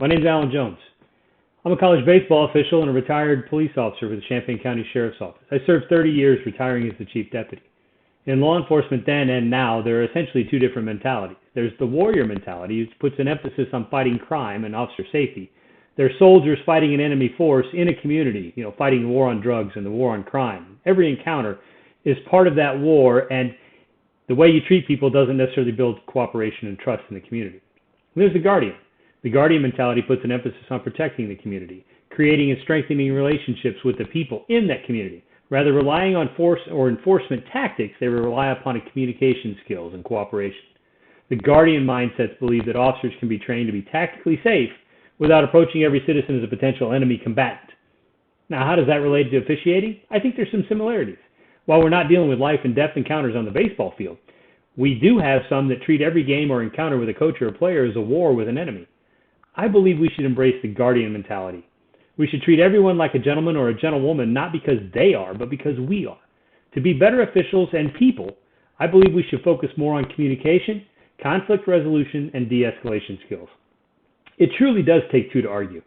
My name's Alan Jones. I'm a college baseball official and a retired police officer with the Champaign County Sheriff's Office. I served 30 years, retiring as the chief deputy. In law enforcement then and now, there are essentially two different mentalities. There's the warrior mentality, which puts an emphasis on fighting crime and officer safety. They're soldiers fighting an enemy force in a community, fighting the war on drugs and the war on crime. Every encounter is part of that war, and the way you treat people doesn't necessarily build cooperation and trust in the community. And there's the guardian. The guardian mentality puts an emphasis on protecting the community, creating and strengthening relationships with the people in that community. Rather relying on force or enforcement tactics, they rely upon communication skills and cooperation. The guardian mindsets believe that officers can be trained to be tactically safe without approaching every citizen as a potential enemy combatant. Now, how does that relate to officiating? I think there's some similarities. While we're not dealing with life and death encounters on the baseball field, we do have some that treat every game or encounter with a coach or a player as a war with an enemy. I believe we should embrace the guardian mentality. We should treat everyone like a gentleman or a gentlewoman, not because they are, but because we are. To be better officials and people, I believe we should focus more on communication, conflict resolution, and de-escalation skills. It truly does take two to argue.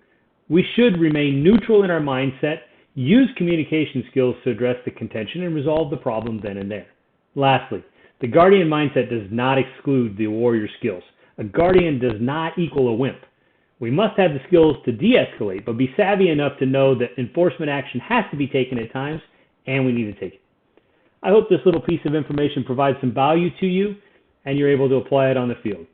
We should remain neutral in our mindset, use communication skills to address the contention, and resolve the problem then and there. Lastly, the guardian mindset does not exclude the warrior skills. A guardian does not equal a wimp. We must have the skills to de-escalate, but be savvy enough to know that enforcement action has to be taken at times, and we need to take it. I hope this little piece of information provides some value to you, and you're able to apply it on the field.